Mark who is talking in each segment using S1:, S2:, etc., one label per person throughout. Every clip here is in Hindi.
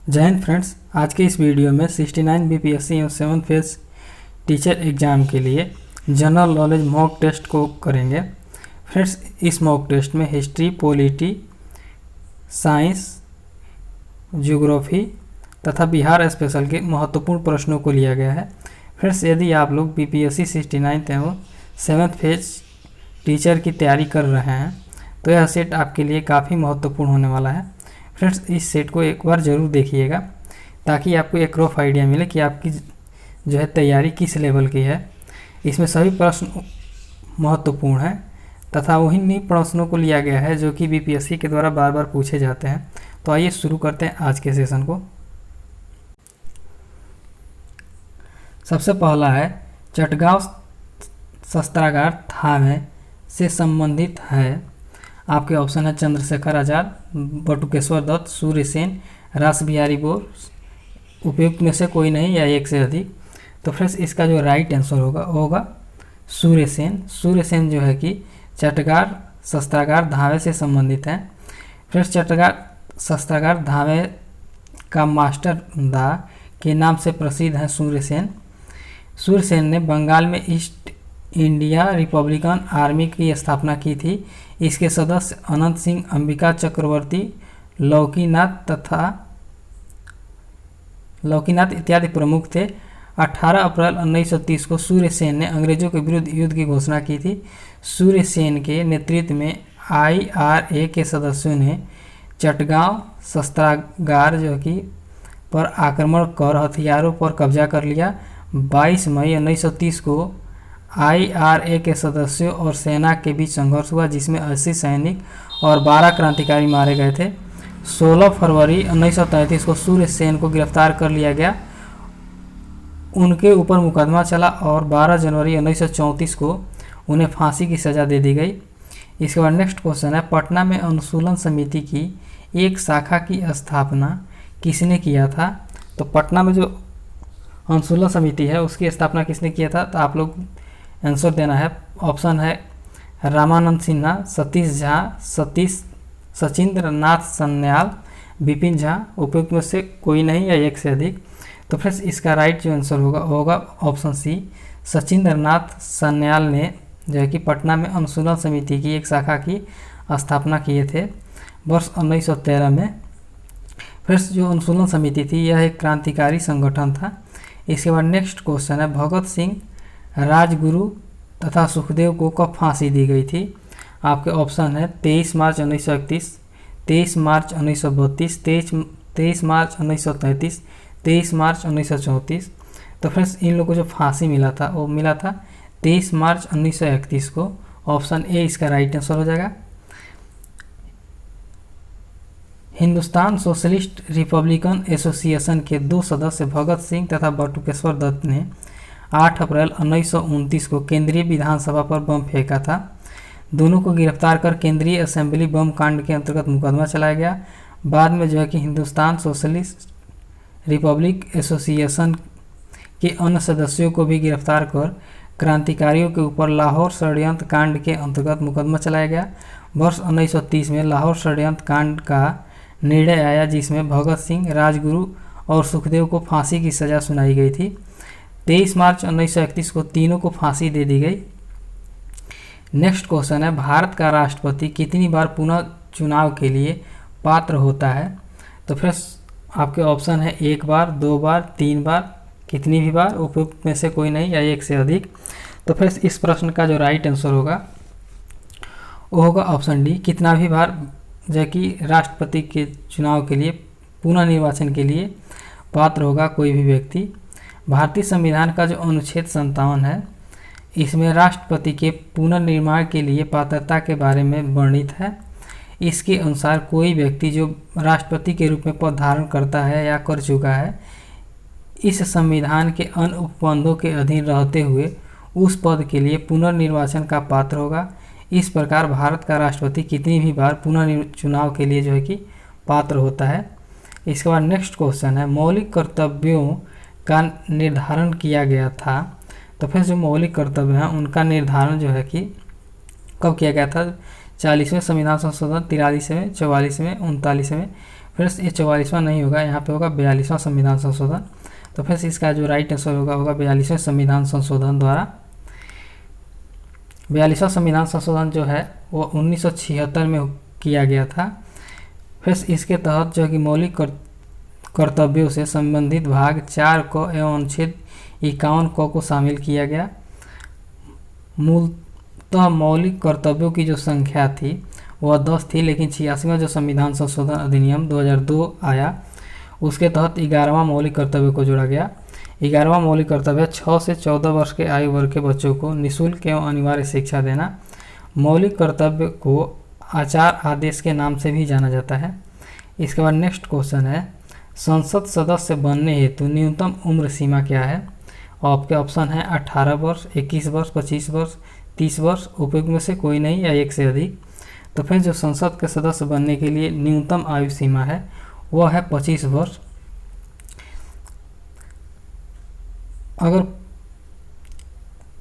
S1: जय हिंद फ्रेंड्स। आज के इस वीडियो में 69 बीपीएससी और 7th फेज टीचर एग्ज़ाम के लिए जनरल नॉलेज मॉक टेस्ट को करेंगे। फ्रेंड्स, इस मॉक टेस्ट में हिस्ट्री, पॉलिटी, साइंस, ज्योग्राफी तथा बिहार स्पेशल के महत्वपूर्ण प्रश्नों को लिया गया है। फ्रेंड्स, यदि आप लोग बीपीएससी 69 एवं 7th फेज टीचर की तैयारी कर रहे हैं तो यह सेट आपके लिए काफ़ी महत्वपूर्ण होने वाला है। फ्रेंड्स, इस सेट को एक बार ज़रूर देखिएगा ताकि आपको एक रफ आइडिया मिले कि आपकी जो है तैयारी किस लेवल की है। इसमें सभी प्रश्न महत्वपूर्ण हैं तथा उन्हीं प्रश्नों को लिया गया है जो कि बीपीएससी के द्वारा बार बार पूछे जाते हैं। तो आइए शुरू करते हैं आज के सेशन को। सबसे पहला है, चटगांव शस्त्रागार थाने से संबंधित है। आपके ऑप्शन है चंद्रशेखर आजाद, बटुकेश्वर दत्त, सूर्यसेन, रास बिहारी बोस, उपयुक्त में से कोई नहीं या एक से अधिक। तो फ्रेंड्स, इसका जो राइट आंसर होगा सूर्यसेन। सूर्यसेन जो है कि चटगार शस्त्रागार धावे से संबंधित है। फ्रेंड्स, चटगार शस्त्रागार धावे का मास्टर दा के नाम से प्रसिद्ध है सूर्यसेन। सूर्यसेन ने बंगाल में ईस्ट इंडिया रिपब्लिकन आर्मी की स्थापना की थी। इसके सदस्य अनंत सिंह, अंबिका चक्रवर्ती, लौकीनाथ इत्यादि प्रमुख थे। 18 अप्रैल 1930 को सूर्यसेन ने अंग्रेजों के विरुद्ध युद्ध की घोषणा की थी। सूर्यसेन के नेतृत्व में IRA के सदस्यों ने चटगांव शस्त्रागार जो कि पर आक्रमण कर हथियारों पर कब्जा कर लिया। 22 मई 1930 को IRA के सदस्यों और सेना के बीच संघर्ष हुआ जिसमें 80 सैनिक और 12 क्रांतिकारी मारे गए थे। 16 फरवरी 1933 को सूर्यसेन को गिरफ्तार कर लिया गया। उनके ऊपर मुकदमा चला और 12 जनवरी 1934 को उन्हें फांसी की सज़ा दे दी गई। इसके बाद नेक्स्ट क्वेश्चन है, पटना में अनुशीलन समिति की एक शाखा की स्थापना किसने किया था? तो पटना में जो अनुशीलन समिति है उसकी स्थापना किसने किया था? तो आप लोग आंसर देना है। ऑप्शन है रामानंद सिन्हा, सतीश झा, सचिंद्र नाथ सन्याल, विपिन झा, उपयुक्त में से कोई नहीं या एक से अधिक। तो फ्रेंड्स, इसका राइट जो आंसर होगा ऑप्शन सी, सचिंद्र नाथ सन्याल ने जो है कि पटना में अनुशीलन समिति की एक शाखा की स्थापना किए थे वर्ष 1913 में। फ्रेंड्स, जो अनुशीलन समिति थी यह एक क्रांतिकारी संगठन था। इसके बाद नेक्स्ट क्वेश्चन है, भगत सिंह, राजगुरु तथा सुखदेव को कब फांसी दी गई थी? आपके ऑप्शन है 23 मार्च 1931, 23 मार्च 1932, 23 मार्च 1933, 23 मार्च 1934। तो फ्रेंड्स, इन लोगों को जो फांसी मिला था वो मिला था 23 मार्च 1931 को। ऑप्शन ए इसका राइट आंसर हो जाएगा। हिंदुस्तान सोशलिस्ट रिपब्लिकन एसोसिएशन के 2 सदस्य भगत सिंह तथा बटुकेश्वर दत्त ने 8 अप्रैल 1929 को केंद्रीय विधानसभा पर बम फेंका था। दोनों को गिरफ्तार कर केंद्रीय असेंबली बम कांड के अंतर्गत मुकदमा चलाया गया। बाद में जो है कि हिंदुस्तान सोशलिस्ट रिपब्लिक एसोसिएशन के अन्य सदस्यों को भी गिरफ्तार कर क्रांतिकारियों के ऊपर लाहौर षड्यंत्र कांड के अंतर्गत मुकदमा चलाया गया। वर्ष 1930 में लाहौर षड्यंत्र कांड का निर्णय आया जिसमें भगत सिंह, राजगुरु और सुखदेव को फांसी की सज़ा सुनाई गई थी। 23 मार्च 1931 को तीनों को फांसी दे दी गई। नेक्स्ट क्वेश्चन है, भारत का राष्ट्रपति कितनी बार पुनः चुनाव के लिए पात्र होता है? तो फ्रेंड्स, आपके ऑप्शन है 1 बार, 2 बार, 3 बार, कितनी भी बार, उपयुक्त में से कोई नहीं या एक से अधिक। तो फ्रेंड्स, इस प्रश्न का जो राइट आंसर होगा वो होगा ऑप्शन डी, कितना भी बार जो कि राष्ट्रपति के चुनाव के लिए पुनः निर्वाचन के लिए पात्र होगा कोई भी व्यक्ति। भारतीय संविधान का जो अनुच्छेद 57 है इसमें राष्ट्रपति के पुनर्निर्माण के लिए पात्रता के बारे में वर्णित है। इसके अनुसार कोई व्यक्ति जो राष्ट्रपति के रूप में पद धारण करता है या कर चुका है इस संविधान के अन्य उपबंधों के अधीन रहते हुए उस पद के लिए पुनर्निर्वाचन का पात्र होगा। इस प्रकार भारत का राष्ट्रपति कितनी भी बार पुनः चुनाव के लिए जो है कि पात्र होता है। इसके बाद नेक्स्ट क्वेश्चन है, मौलिक कर्तव्यों का निर्धारण किया गया था। तो फिर जो मौलिक कर्तव्य हैं उनका निर्धारण जो है कि कब किया गया था? 40वें संविधान संशोधन, 43वें, 44वें, 39वें, फ्रेंड्स ये 44वां नहीं होगा, यहाँ पे होगा 42वां संविधान संशोधन। तो फ्रेंड्स इसका जो राइट आंसर होगा 42वें संविधान संशोधन द्वारा। 42वां संविधान संशोधन जो है वो 1976 में किया गया था। फिर इसके तहत जो है कि मौलिक कर्तव्यों से संबंधित भाग 4 क एवं अनुच्छेद 51 क को शामिल किया गया। मूलतः मौलिक कर्तव्यों की जो संख्या थी वह 10 थी, लेकिन 86वां जो संविधान संशोधन अधिनियम 2002 आया उसके तहत 11वां मौलिक कर्तव्य को जोड़ा गया। 11वां मौलिक कर्तव्य 6 से 14 वर्ष के आयु वर्ग के बच्चों को निःशुल्क एवं अनिवार्य शिक्षा देना। मौलिक कर्तव्य को आचार आदेश के नाम से भी जाना जाता है। इसके बाद नेक्स्ट क्वेश्चन है, संसद सदस्य बनने हेतु न्यूनतम उम्र सीमा क्या है? आपके ऑप्शन है 18 वर्ष, 21 वर्ष, 25 वर्ष, 30 वर्ष, उपयुक्त में से कोई नहीं या एक से अधिक। तो फिर जो संसद के सदस्य बनने के लिए न्यूनतम आयु सीमा है वह है 25 वर्ष। अगर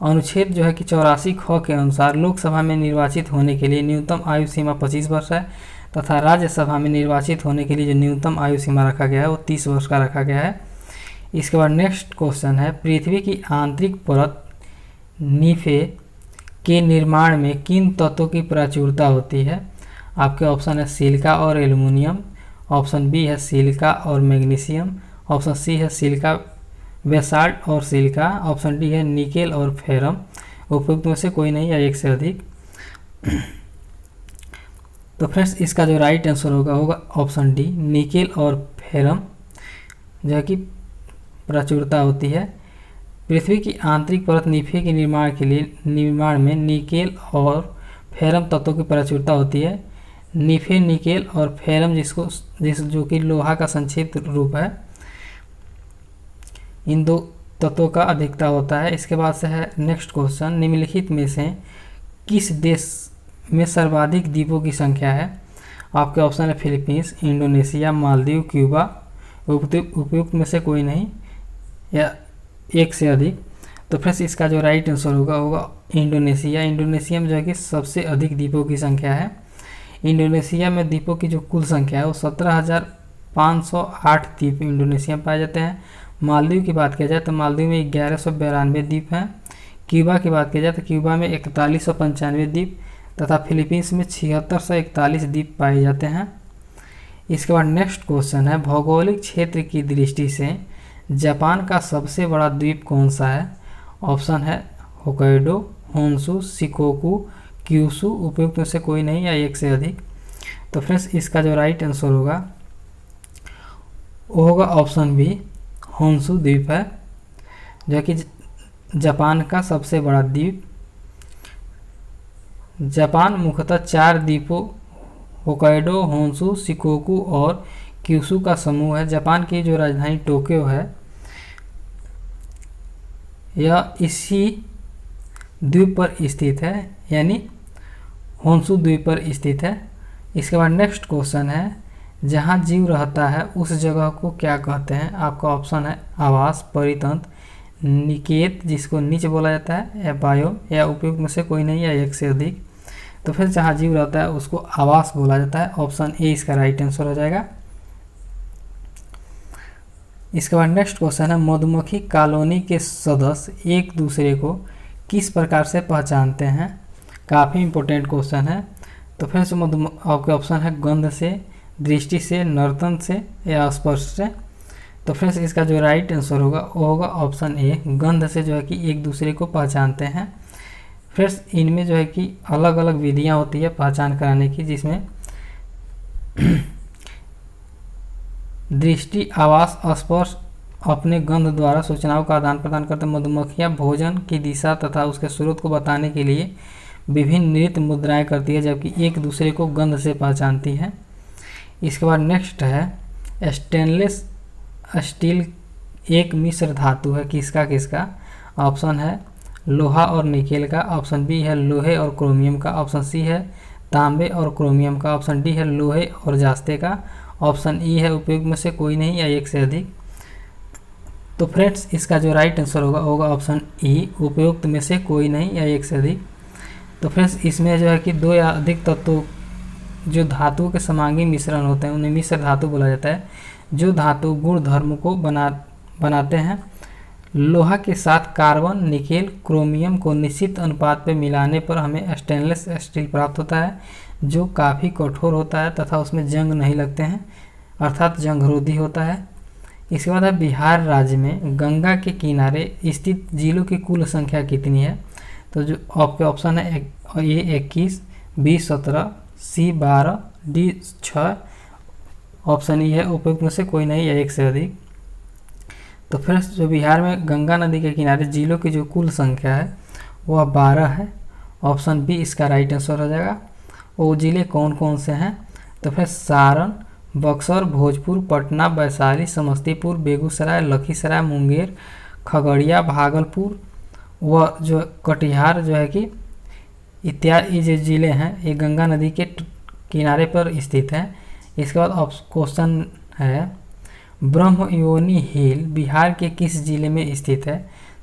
S1: अनुच्छेद जो है कि 84 ख के अनुसार लोकसभा में निर्वाचित होने के लिए न्यूनतम आयु सीमा 25 वर्ष है, तथा राज्यसभा में निर्वाचित होने के लिए जो न्यूनतम आयु सीमा रखा गया है वो 30 वर्ष का रखा गया है। इसके बाद नेक्स्ट क्वेश्चन है, पृथ्वी की आंतरिक परत नीफे के निर्माण में किन तत्वों की प्रचुरता होती है? आपके ऑप्शन है सिलिका और एल्युमिनियम, ऑप्शन बी है सिलिका और मैग्नीशियम, ऑप्शन सी है सिलिका बेसाल्ट और सिलिका, ऑप्शन डी है निकेल और फेरम। उपयुक्त में से कोई नहीं या एक से अधिक। तो फ्रेंड्स इसका जो राइट आंसर होगा ऑप्शन डी, निकेल और फेरम जो है कि प्रचुरता होती है। पृथ्वी की आंतरिक परत नीफे के निर्माण में निकेल और फेरम तत्वों की प्रचुरता होती है। नीफे, निकेल और फेरम जो कि लोहा का संक्षिप्त रूप है, इन दो तत्वों का अधिकता होता है। इसके बाद से है नेक्स्ट क्वेश्चन, निम्नलिखित में से किस देश में सर्वाधिक द्वीपों की संख्या है? आपके ऑप्शन है फिलीपींस, इंडोनेशिया, मालदीव, क्यूबा। उपयुक्त में से कोई नहीं या एक से अधिक। तो फ्रेंड्स इसका जो राइट आंसर होगा इंडोनेशिया। इंडोनेशिया में जो है कि सबसे अधिक द्वीपों की संख्या है। इंडोनेशिया में द्वीपों की जो कुल संख्या है वो 17,508 द्वीप इंडोनेशिया में पाए जाते हैं। मालदीव की बात किया जाए तो मालदीव में 1192 द्वीप हैं। क्यूबा की बात की जाए तो क्यूबा में 4195 द्वीप तथा फिलीपींस में 7641 द्वीप पाए जाते हैं। इसके बाद नेक्स्ट क्वेश्चन है, भौगोलिक क्षेत्र की दृष्टि से जापान का सबसे बड़ा द्वीप कौन सा है? ऑप्शन है होक्काइडो, होन्शु, शिकोकू, क्यूशु। उपयुक्त में से कोई नहीं या एक से अधिक। तो फ्रेंड्स इसका जो राइट आंसर होगा वो होगा ऑप्शन बी, होन्शु द्वीप है जो कि जापान का सबसे बड़ा द्वीप। जापान मुख्यतः 4 द्वीपों होक्काइडो, होन्शु, शिकोकू और क्यूशु का समूह है। जापान की जो राजधानी टोक्यो है यह इसी द्वीप पर स्थित है, यानी होन्शु द्वीप पर स्थित है। इसके बाद नेक्स्ट क्वेश्चन है, जहाँ जीव रहता है उस जगह को क्या कहते हैं? आपका ऑप्शन है आवास, परितंत्र, निकेत जिसको नीच बोला जाता है, या बायोम, या उपयुक्त में से कोई नहीं या एक से अधिक। तो फिर जहाँ जीव रहता है उसको आवास बोला जाता है। ऑप्शन ए इसका राइट आंसर हो जाएगा। इसके बाद नेक्स्ट क्वेश्चन है, मधुमक्खी कॉलोनी के सदस्य एक दूसरे को किस प्रकार से पहचानते हैं? काफ़ी इंपॉर्टेंट क्वेश्चन है। तो फिर से आपके ऑप्शन है गंध से, दृष्टि से, नर्तन से या स्पर्श से। तो फ्रेंड्स इसका जो राइट आंसर होगा वो होगा ऑप्शन ए, गंध से जो है कि एक दूसरे को पहचानते हैं। फ्रेंड्स इनमें जो है कि अलग अलग विधियां होती है पहचान कराने की, जिसमें दृष्टि, आवास, स्पर्श अपने गंध द्वारा सूचनाओं का आदान प्रदान करते। मधुमक्खियां भोजन की दिशा तथा उसके स्रोत को बताने के लिए विभिन्न नृत्य मुद्राएं करती है, जबकि एक दूसरे को गंध से पहचानती है। इसके बाद नेक्स्ट है, स्टेनलेस स्टील एक मिश्र धातु है, किसका? ऑप्शन है लोहा और निकेल का, ऑप्शन बी है लोहे और क्रोमियम का, ऑप्शन सी है तांबे और क्रोमियम का, ऑप्शन डी है लोहे और जास्ते का, ऑप्शन ई है उपयुक्त में से कोई नहीं या एक से अधिक। तो फ्रेंड्स इसका जो राइट आंसर होगा ऑप्शन ई, उपयुक्त में से कोई नहीं या एक से अधिक। तो फ्रेंड्स इसमें जो है कि 2 या अधिक तत्वों जो धातुओं के समांगी मिश्रण होते हैं उन्हें मिश्र धातु बोला जाता है। जो धातु गुण धर्म को बनाते हैं। लोहा के साथ कार्बन, निकेल, क्रोमियम को निश्चित अनुपात में मिलाने पर हमें स्टेनलेस स्टील प्राप्त होता है, जो काफ़ी कठोर होता है तथा उसमें जंग नहीं लगते हैं, अर्थात जंगरोधी होता है। इसके बाद है बिहार राज्य में गंगा के किनारे स्थित जिलों की कुल संख्या कितनी है। तो जो आपके ऑप्शन है ए 21, बी 17, सी 12, डी 6। ऑप्शन ई है उपयुक्त में से कोई नहीं या एक से अधिक। तो फिर जो बिहार में गंगा नदी के किनारे जिलों की जो कुल संख्या है वह 12 है। ऑप्शन बी इसका राइट आंसर हो जाएगा। वो जिले कौन कौन से हैं। तो फिर सारण, बक्सर, भोजपुर, पटना, वैशाली, समस्तीपुर, बेगूसराय, लखीसराय, मुंगेर, खगड़िया, भागलपुर व जो कटिहार जो है कि इत्यादि जो ज़िले हैं ये गंगा नदी के किनारे पर स्थित हैं। इसके बाद क्वेश्चन है ब्रह्मयोनी हिल बिहार के किस जिले में स्थित है।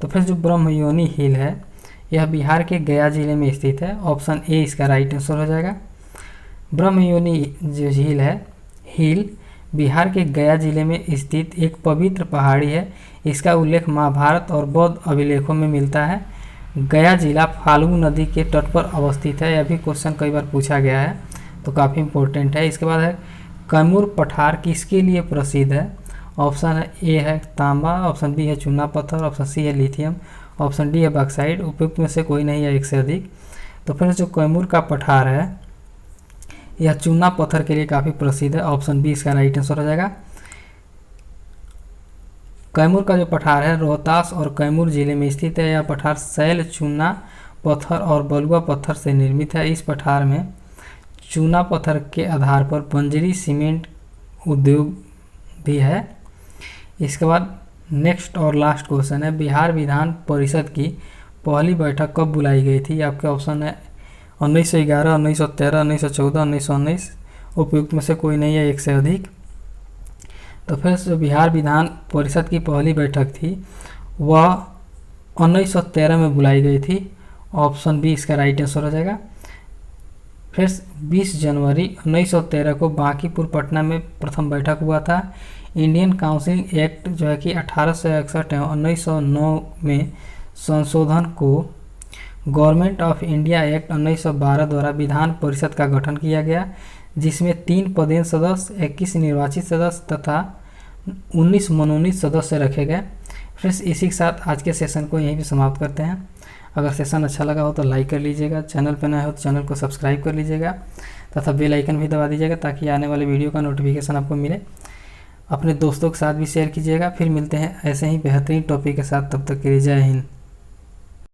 S1: तो फिर जो ब्रह्मयोनी हिल है यह बिहार के गया जिले में स्थित है। ऑप्शन ए इसका राइट आंसर हो जाएगा। ब्रह्मयोनी जो झील है हिल बिहार के गया जिले में स्थित एक पवित्र पहाड़ी है। इसका उल्लेख महाभारत और बौद्ध अभिलेखों में मिलता है। गया जिला फाल्गु नदी के तट पर अवस्थित है। यह भी क्वेश्चन कई बार पूछा गया है तो काफ़ी इंपॉर्टेंट है। इसके बाद है कैमूर पठार किसके लिए प्रसिद्ध है। ऑप्शन ए है तांबा, ऑप्शन बी है चूना पत्थर, ऑप्शन सी है लिथियम, ऑप्शन डी है बॉक्साइट। उपयुक्त में से कोई नहीं है एक से अधिक। तो फिर जो कैमूर का पठार है यह चूना पत्थर के लिए काफ़ी प्रसिद्ध है। ऑप्शन बी इसका राइट आंसर हो जाएगा। कैमूर का जो पठार है रोहतास और कैमूर जिले में स्थित है। यह पठार शैल, चूना पत्थर और बलुआ पत्थर से निर्मित है। इस पठार में चूना पत्थर के आधार पर बंजरी सीमेंट उद्योग भी है। इसके बाद नेक्स्ट और लास्ट क्वेश्चन है बिहार विधान परिषद की पहली बैठक कब बुलाई गई थी। आपके ऑप्शन है 1911, 1913, 1914, 1919। उपयुक्त में से कोई नहीं है एक से अधिक। तो फिर जो बिहार विधान परिषद की पहली बैठक थी वह 1913 में बुलाई गई थी। ऑप्शन बी इसका राइट आंसर हो जाएगा। फिर 20 जनवरी 1913 को बांकीपुर पटना में प्रथम बैठक हुआ था। इंडियन काउंसिल एक्ट जो है कि 1861 एवं 1909 में संशोधन को गवर्नमेंट ऑफ इंडिया एक्ट 1912 द्वारा विधान परिषद का गठन किया गया, जिसमें 3 पदेन सदस्य, 21 निर्वाचित सदस्य तथा 19 मनोनीत सदस्य रखे गए। फ्रेंड्स इसी के साथ आज के सेशन को यहीं पे समाप्त करते हैं। अगर सेशन अच्छा लगा हो तो लाइक कर लीजिएगा, चैनल पर नए हो तो चैनल को सब्सक्राइब कर लीजिएगा तथा बेल आइकन भी दबा दीजिएगा ताकि आने वाले वीडियो का नोटिफिकेशन आपको मिले। अपने दोस्तों के साथ भी शेयर कीजिएगा। फिर मिलते हैं ऐसे ही बेहतरीन टॉपिक के साथ, तब तक के लिए जय हिंद।